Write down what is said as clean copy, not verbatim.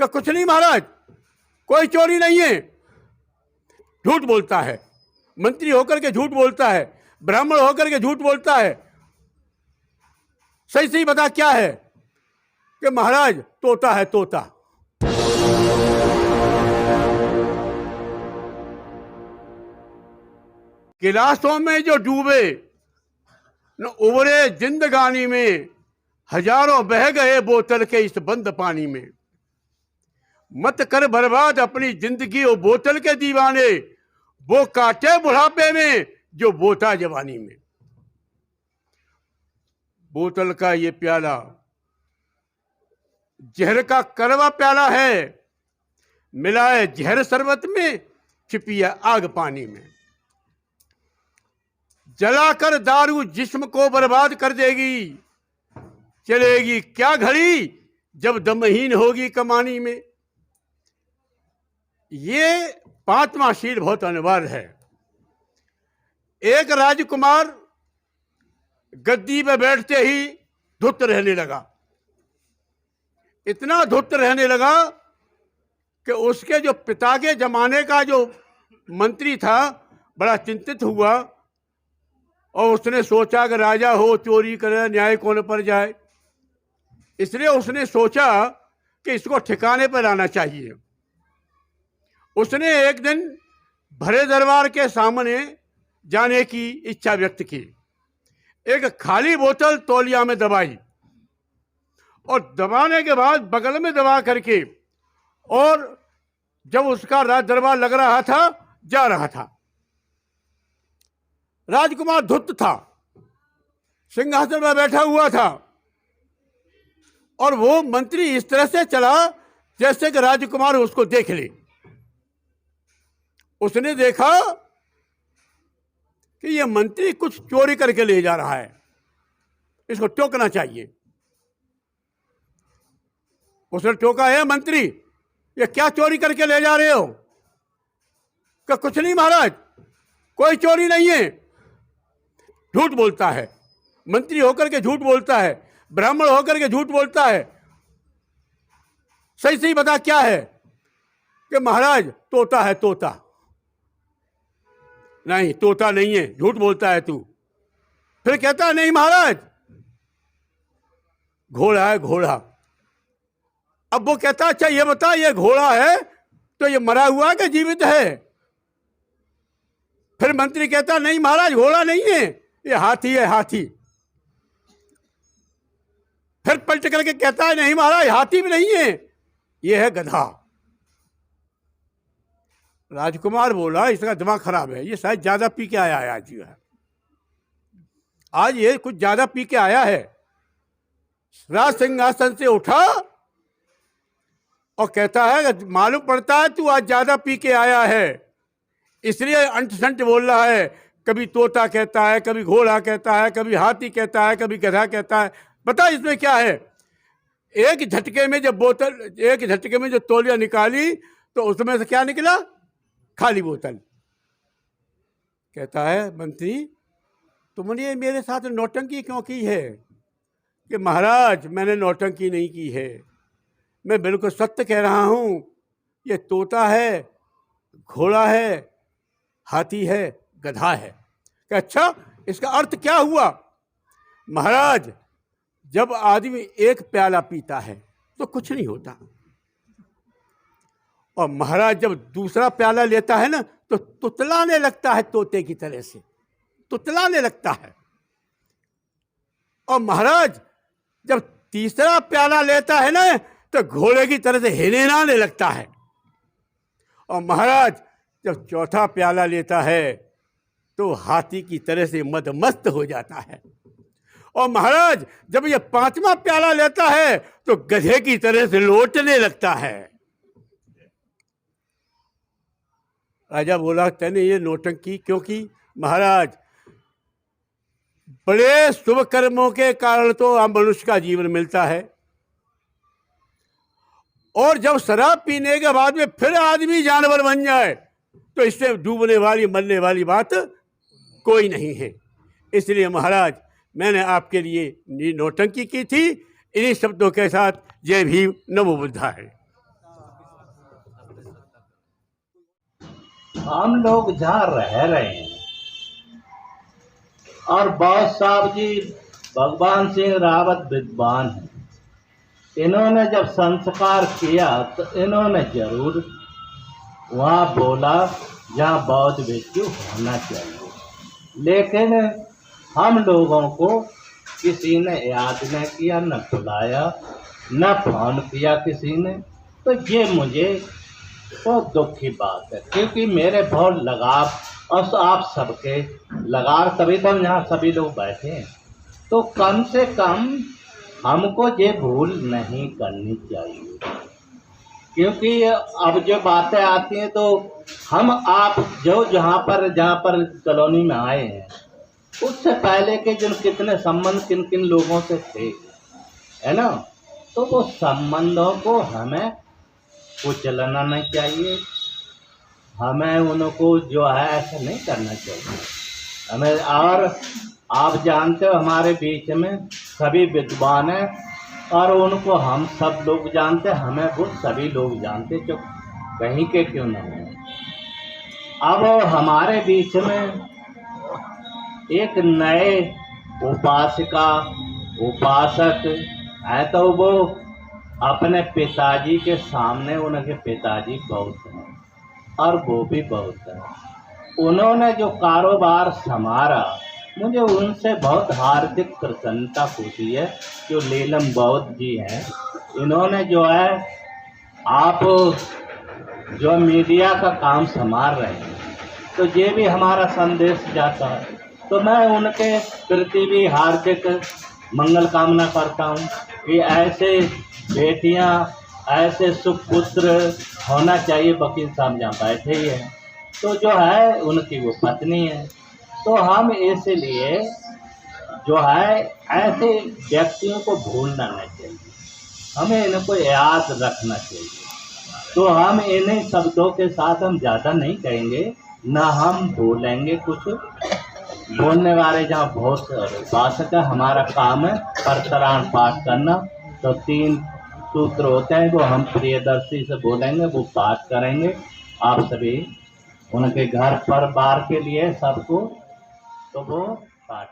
कि कुछ नहीं महाराज, कोई चोरी नहीं है। झूठ बोलता है, मंत्री होकर के झूठ बोलता है, ब्राह्मण होकर के झूठ बोलता है। सही सही बता क्या है? कि महाराज तोता है, तोता। गिलासों में जो डूबे न उबरे जिंदगानी में, हजारों बह गए बोतल के इस बंद पानी में। मत कर बर्बाद अपनी जिंदगी ओ बोतल के दीवाने, वो काटे बुढ़ापे में जो बोता जवानी में। बोतल का ये प्याला जहर का करवा प्याला है, मिलाए जहर शरबत में, छिपी है आग पानी में। जलाकर दारू जिस्म को बर्बाद कर देगी, चलेगी क्या घड़ी जब दमहीन होगी कमानी में। ये पांचवा शील बहुत अनिवार्य है। एक राजकुमार गद्दी पे बैठते ही धुत रहने लगा। इतना धुत रहने लगा कि उसके जो पिता के जमाने का जो मंत्री था बड़ा चिंतित हुआ और उसने सोचा कि राजा हो, चोरी करे, न्याय कौन पर जाए। इसलिए उसने सोचा कि इसको ठिकाने पर लाना चाहिए। उसने एक दिन भरे दरबार के सामने जाने की इच्छा व्यक्त की। एक खाली बोतल तौलिया में दबाई और दबाने के बाद बगल में दबा करके, और जब उसका राज दरबार लग रहा था, जा रहा था। राजकुमार धुत था, सिंहासन पर बैठा हुआ था और वो मंत्री इस तरह से चला जैसे कि राजकुमार उसको देख ले। उसने देखा कि ये मंत्री कुछ चोरी करके ले जा रहा है, इसको टोकना चाहिए। उसने टोका, है मंत्री ये क्या चोरी करके ले जा रहे हो? कि कुछ नहीं महाराज, कोई चोरी नहीं है। झूठ बोलता है, मंत्री होकर के झूठ बोलता है, ब्राह्मण होकर के झूठ बोलता है। सही सही बता क्या है? कि महाराज तोता है, तोता। नहीं, तोता नहीं है, झूठ बोलता है तू। फिर कहता है नहीं महाराज, घोड़ा है, घोड़ा। अब वो कहता अच्छा ये बता, ये घोड़ा है तो ये मरा हुआ है कि जीवित है? फिर मंत्री कहता नहीं महाराज, घोड़ा नहीं है, ये हाथी है, हाथी। फिर पलट करके कहता है नहीं महाराज, हाथी भी नहीं है, ये है गधा। राजकुमार बोला इसका दिमाग खराब है, ये शायद ज्यादा पी के आया है आज। जो है आज ये कुछ ज्यादा पी के आया है। राज सिंहासन से उठा और कहता है मालूम पड़ता है तू आज ज्यादा पी के आया है, इसलिए अंट संट बोल रहा है। कभी तोता कहता है, कभी घोड़ा कहता है, कभी हाथी कहता है, कभी गधा कहता है। बता इसमें क्या है? एक झटके में जब बोतल, एक झटके में जो तौलिया निकाली तो उसमें से क्या निकला? खाली बोतल। कहता है मंत्री तुमने मेरे साथ नौटंकी क्यों की है? कि महाराज मैंने नौटंकी नहीं की है, मैं बिल्कुल सत्य कह रहा हूं। ये तोता है, घोड़ा है, हाथी है, गधा है। कि अच्छा इसका अर्थ क्या हुआ? महाराज जब आदमी एक प्याला पीता है तो कुछ नहीं होता, और महाराज जब दूसरा प्याला लेता है ना तो तुतलाने लगता है, तोते की तरह से तुतलाने लगता है। और महाराज जब तीसरा प्याला लेता है ना तो घोड़े की तरह से हिनहिनाने लगता है। और महाराज जब चौथा प्याला लेता है तो हाथी की तरह से मदमस्त हो जाता है। और महाराज जब ये पांचवा प्याला लेता है तो गधे की तरह से लौटने लगता है। राजा बोला तैने ये नौटंकी क्यों की? महाराज बड़े शुभ कर्मों के कारण तो मनुष्य का जीवन मिलता है, और जब शराब पीने के बाद में फिर आदमी जानवर बन जाए तो इससे डूबने वाली मरने वाली बात कोई नहीं है। इसलिए महाराज मैंने आपके लिए नौटंकी की थी। इन्हीं शब्दों के साथ जय भीम, नमो बुद्धाय। हम लोग जहाँ रह रहे हैं और बॉस साहब जी भगवान सिंह रावत विद्वान हैं, इन्होंने जब संस्कार किया तो इन्होंने जरूर वहाँ बोला जहाँ बौद्ध भिक्षु होना चाहिए, लेकिन हम लोगों को किसी ने याद न किया, न बुलाया, न फोन किया किसी ने। तो ये मुझे बहुत दुख की बात है, क्योंकि मेरे बहुत लगाव और आप सबके लगाव, तभी तो हम यहाँ सभी लोग बैठे हैं। तो कम से कम हमको ये भूल नहीं करनी चाहिए, क्योंकि अब जो बातें आती हैं तो हम आप जो जहाँ पर कॉलोनी में आए हैं उससे पहले के जो कितने संबंध किन किन लोगों से थे, है ना, तो वो संबंधों को हमें कुचलना नहीं चाहिए, हमें उनको जो है ऐसा नहीं करना चाहिए हमें। और आप जानते हो हमारे बीच में सभी विद्वान हैं और उनको हम सब लोग जानते हैं, हमें वो सभी लोग जानते जो कहीं के क्यों न हो। अब हमारे बीच में एक नए उपासिका उपासक है, तो वो अपने पिताजी के सामने, उनके पिताजी बहुत हैं और वो भी बहुत है, उन्होंने जो कारोबार संभाला मुझे उनसे बहुत हार्दिक प्रसन्नता होती है। जो लीलम बौद्ध जी हैं, इन्होंने जो है आप जो मीडिया का काम संभाल रहे हैं, तो ये भी हमारा संदेश जाता है। तो मैं उनके प्रति भी हार्दिक मंगल कामना करता हूँ कि ऐसे बेटियाँ, ऐसे सुपुत्र होना चाहिए। वकील साहब जहाँ बैठे ही हैं, तो जो है उनकी वो पत्नी है। तो हम इसलिए जो है ऐसे व्यक्तियों को भूलना नहीं चाहिए, हमें इनको याद रखना चाहिए। तो हम इन्हीं शब्दों के साथ हम ज़्यादा नहीं कहेंगे, ना हम बोलेंगे कुछ। बोलने वाले जहाँ बहुत उपासक है, हमारा काम है परतराण पाठ करना। तो 3 सूत्र होते हैं, वो हम प्रियदर्शी से बोलेंगे, वो पाठ करेंगे आप सभी उनके घर पर बार के लिए सबको, तो वो पाठ